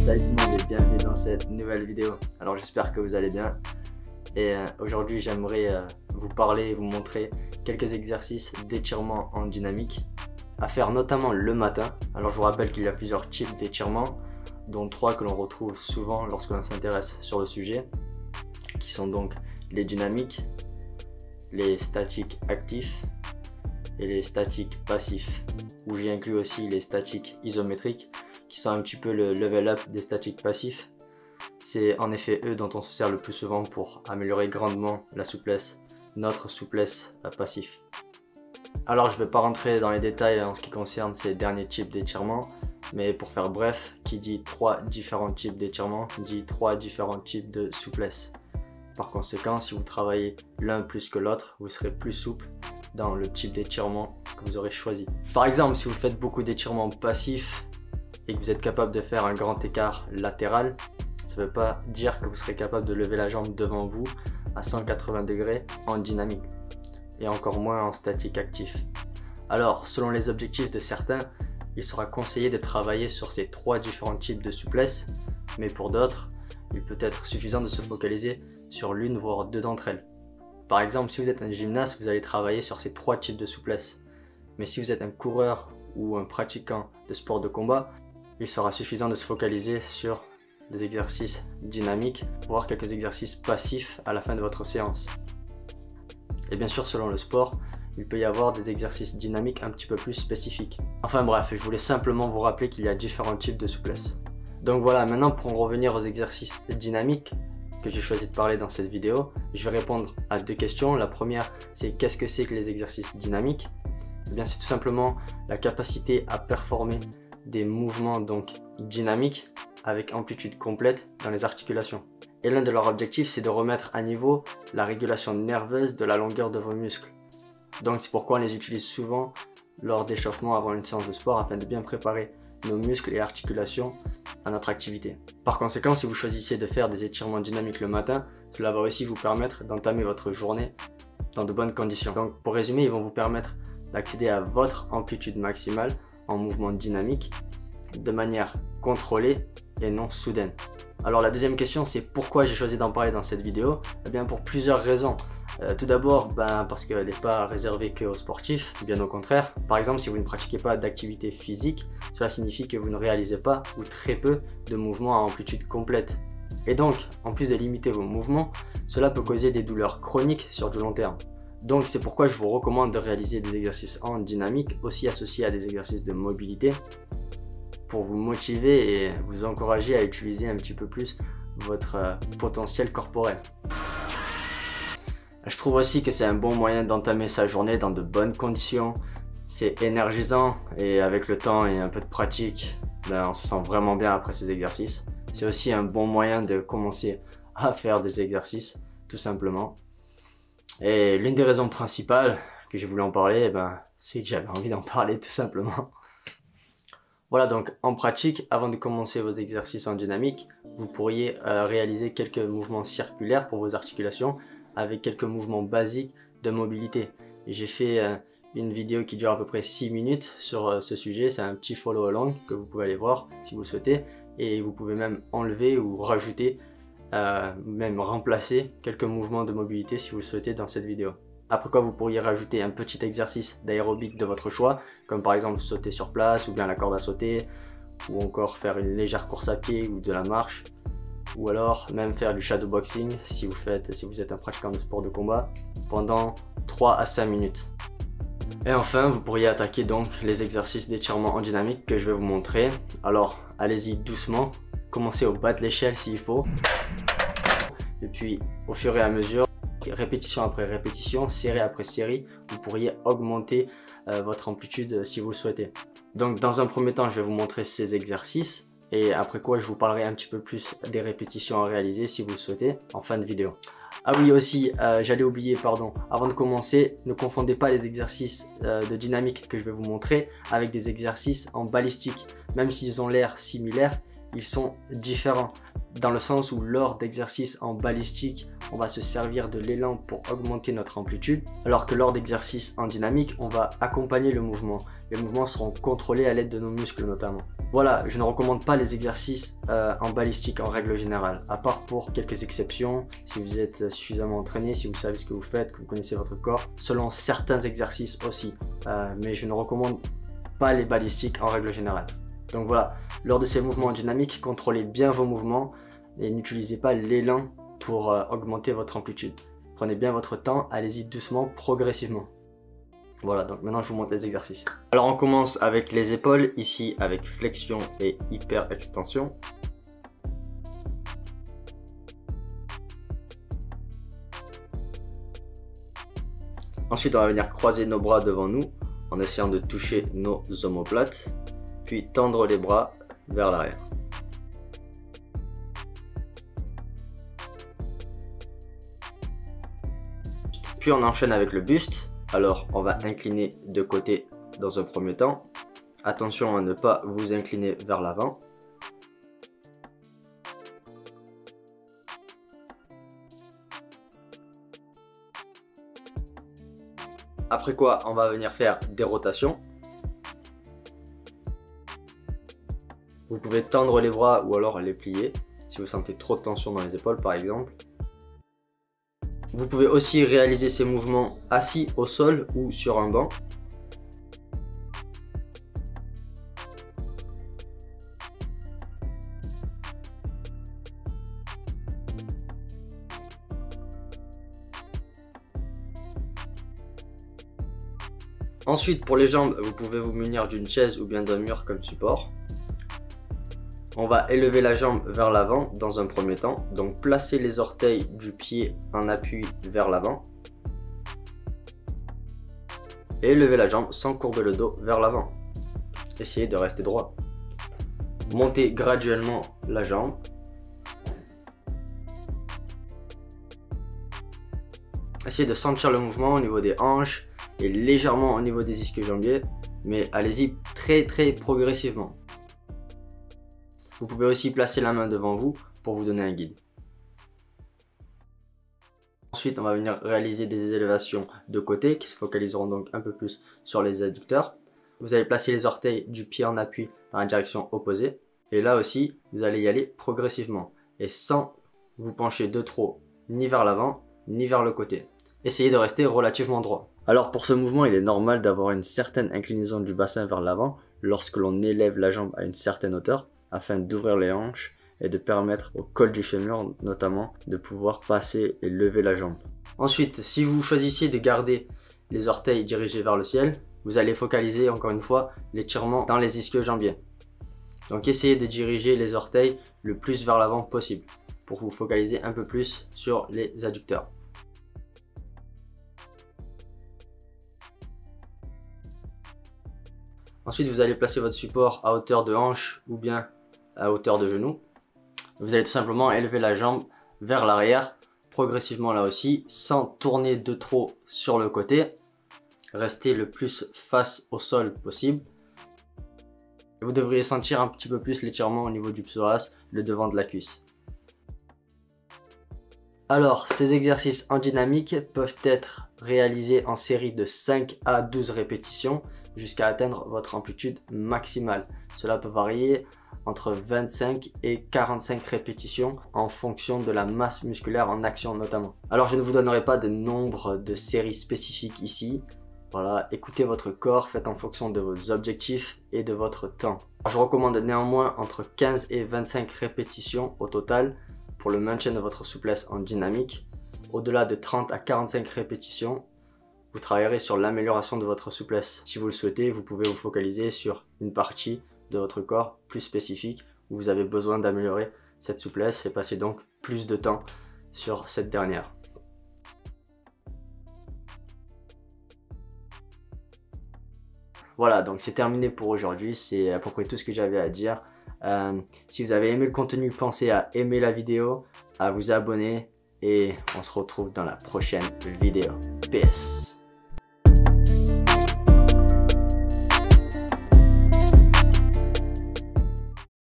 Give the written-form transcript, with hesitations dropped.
Salut tout le monde et bienvenue dans cette nouvelle vidéo. Alors j'espère que vous allez bien et aujourd'hui j'aimerais vous parler et vous montrer quelques exercices d'étirement en dynamique à faire notamment le matin. Alors je vous rappelle qu'il y a plusieurs types d'étirements, dont 3 que l'on retrouve souvent lorsque l'on s'intéresse sur le sujet, qui sont donc les dynamiques, les statiques actifs et les statiques passifs, où j'y inclus aussi les statiques isométriques qui sont un petit peu le level up des statiques passifs. C'est en effet eux dont on se sert le plus souvent pour améliorer grandement la souplesse, notre souplesse passif. Alors je ne vais pas rentrer dans les détails en ce qui concerne ces derniers types d'étirements, mais pour faire bref, qui dit 3 différents types d'étirements dit 3 différents types de souplesse. Par conséquent, si vous travaillez l'un plus que l'autre, vous serez plus souple dans le type d'étirement que vous aurez choisi. Par exemple, si vous faites beaucoup d'étirements passifs et que vous êtes capable de faire un grand écart latéral, ça ne veut pas dire que vous serez capable de lever la jambe devant vous à 180 degrés en dynamique et encore moins en statique actif. Alors, selon les objectifs de certains, il sera conseillé de travailler sur ces 3 différents types de souplesse, mais pour d'autres, il peut être suffisant de se focaliser sur l'une voire 2 d'entre elles. Par exemple, si vous êtes un gymnaste, vous allez travailler sur ces 3 types de souplesse. Mais si vous êtes un coureur ou un pratiquant de sport de combat, il sera suffisant de se focaliser sur des exercices dynamiques, voire quelques exercices passifs à la fin de votre séance. Et bien sûr, selon le sport, il peut y avoir des exercices dynamiques un petit peu plus spécifiques. Enfin bref, je voulais simplement vous rappeler qu'il y a différents types de souplesse. Donc voilà, maintenant pour en revenir aux exercices dynamiques que j'ai choisi de parler dans cette vidéo, je vais répondre à 2 questions. La première, c'est qu'est-ce que c'est que les exercices dynamiques? Eh bien, c'est tout simplement la capacité à performer des mouvements donc dynamiques avec amplitude complète dans les articulations. Et l'un de leurs objectifs, c'est de remettre à niveau la régulation nerveuse de la longueur de vos muscles. Donc c'est pourquoi on les utilise souvent lors d'échauffements avant une séance de sport afin de bien préparer nos muscles et articulations à notre activité. Par conséquent, si vous choisissez de faire des étirements dynamiques le matin, cela va aussi vous permettre d'entamer votre journée dans de bonnes conditions. Donc pour résumer, ils vont vous permettre d'accéder à votre amplitude maximale en mouvement dynamique de manière contrôlée et non soudaine. Alors la deuxième question, c'est pourquoi j'ai choisi d'en parler dans cette vidéo? Eh bien pour plusieurs raisons. Tout d'abord parce qu'elle n'est pas réservée qu'aux sportifs, bien au contraire. Par exemple, si vous ne pratiquez pas d'activité physique, cela signifie que vous ne réalisez pas ou très peu de mouvements à amplitude complète. Et donc, en plus de limiter vos mouvements, cela peut causer des douleurs chroniques sur du long terme. Donc c'est pourquoi je vous recommande de réaliser des exercices en dynamique, aussi associés à des exercices de mobilité, pour vous motiver et vous encourager à utiliser un petit peu plus votre potentiel corporel. Je trouve aussi que c'est un bon moyen d'entamer sa journée dans de bonnes conditions. C'est énergisant et avec le temps et un peu de pratique, on se sent vraiment bien après ces exercices. C'est aussi un bon moyen de commencer à faire des exercices, tout simplement. Et l'une des raisons principales que j'ai voulu en parler, c'est que j'avais envie d'en parler tout simplement. Voilà, donc en pratique, avant de commencer vos exercices en dynamique, vous pourriez réaliser quelques mouvements circulaires pour vos articulations avec quelques mouvements basiques de mobilité. J'ai fait une vidéo qui dure à peu près 6 minutes sur ce sujet, c'est un petit follow along que vous pouvez aller voir si vous le souhaitez, et vous pouvez même enlever ou rajouter, même remplacer quelques mouvements de mobilité si vous le souhaitez dans cette vidéo. Après quoi vous pourriez rajouter un petit exercice d'aérobic de votre choix, comme par exemple sauter sur place ou bien la corde à sauter, ou encore faire une légère course à pied ou de la marche, ou alors même faire du shadowboxing si vous êtes un pratiquant de sport de combat pendant 3 à 5 minutes. Et enfin vous pourriez attaquer donc les exercices d'étirement en dynamique que je vais vous montrer. Alors allez-y doucement, commencez au bas de l'échelle s'il faut, et puis au fur et à mesure, répétition après répétition, série après série, vous pourriez augmenter votre amplitude si vous le souhaitez. Donc dans un premier temps, je vais vous montrer ces exercices et après quoi je vous parlerai un petit peu plus des répétitions à réaliser si vous le souhaitez en fin de vidéo. Ah oui aussi, j'allais oublier, pardon, avant de commencer, ne confondez pas les exercices de dynamique que je vais vous montrer avec des exercices en balistique. Même s'ils ont l'air similaires, ils sont différents. Dans le sens où lors d'exercices en balistique, on va se servir de l'élan pour augmenter notre amplitude, alors que lors d'exercices en dynamique, on va accompagner le mouvement. Les mouvements seront contrôlés à l'aide de nos muscles notamment. Voilà, je ne recommande pas les exercices en balistique en règle générale, à part pour quelques exceptions, si vous êtes suffisamment entraîné, si vous savez ce que vous faites, que vous connaissez votre corps, selon certains exercices aussi. Mais je ne recommande pas les balistiques en règle générale. Donc voilà, lors de ces mouvements dynamiques, contrôlez bien vos mouvements et n'utilisez pas l'élan pour augmenter votre amplitude. Prenez bien votre temps, allez-y doucement, progressivement. Voilà, donc maintenant je vous montre les exercices. Alors on commence avec les épaules, ici avec flexion et hyper extension. Ensuite on va venir croiser nos bras devant nous en essayant de toucher nos omoplates, puis tendre les bras vers l'arrière. Puis on enchaîne avec le buste. Alors on va incliner de côté dans un premier temps. Attention à ne pas vous incliner vers l'avant. Après quoi, on va venir faire des rotations. Vous pouvez tendre les bras ou alors les plier si vous sentez trop de tension dans les épaules par exemple. Vous pouvez aussi réaliser ces mouvements assis au sol ou sur un banc. Ensuite, pour les jambes, vous pouvez vous munir d'une chaise ou bien d'un mur comme support. On va élever la jambe vers l'avant dans un premier temps. Donc placez les orteils du pied en appui vers l'avant. Et levez la jambe sans courber le dos vers l'avant. Essayez de rester droit. Montez graduellement la jambe. Essayez de sentir le mouvement au niveau des hanches et légèrement au niveau des ischio-jambiers. Mais allez-y très progressivement. Vous pouvez aussi placer la main devant vous pour vous donner un guide. Ensuite, on va venir réaliser des élévations de côté qui se focaliseront donc un peu plus sur les adducteurs. Vous allez placer les orteils du pied en appui dans la direction opposée. Et là aussi, vous allez y aller progressivement et sans vous pencher de trop ni vers l'avant ni vers le côté. Essayez de rester relativement droit. Alors pour ce mouvement, il est normal d'avoir une certaine inclinaison du bassin vers l'avant lorsque l'on élève la jambe à une certaine hauteur, afin d'ouvrir les hanches et de permettre au col du fémur notamment de pouvoir passer et lever la jambe. Ensuite, si vous choisissez de garder les orteils dirigés vers le ciel, vous allez focaliser encore une fois l'étirement dans les ischio-jambiers. Donc essayez de diriger les orteils le plus vers l'avant possible pour vous focaliser un peu plus sur les adducteurs. Ensuite, vous allez placer votre support à hauteur de hanche ou bien à hauteur de genou. Vous allez tout simplement élever la jambe vers l'arrière, progressivement là aussi, sans tourner de trop sur le côté. Restez le plus face au sol possible. Vous devriez sentir un petit peu plus l'étirement au niveau du psoas, le devant de la cuisse. Alors, ces exercices en dynamique peuvent être réalisés en série de 5 à 12 répétitions jusqu'à atteindre votre amplitude maximale. Cela peut varier entre 25 et 45 répétitions en fonction de la masse musculaire en action notamment. Alors je ne vous donnerai pas de nombre de séries spécifiques ici. Voilà, écoutez votre corps, faites en fonction de vos objectifs et de votre temps. Je recommande néanmoins entre 15 et 25 répétitions au total pour le maintien de votre souplesse en dynamique. Au-delà de 30 à 45 répétitions, vous travaillerez sur l'amélioration de votre souplesse. Si vous le souhaitez, vous pouvez vous focaliser sur une partie de votre corps plus spécifique où vous avez besoin d'améliorer cette souplesse et passer donc plus de temps sur cette dernière. Voilà, donc c'est terminé pour aujourd'hui, c'est à peu près tout ce que j'avais à dire. Si vous avez aimé le contenu, pensez à aimer la vidéo, à vous abonner et on se retrouve dans la prochaine vidéo. Peace!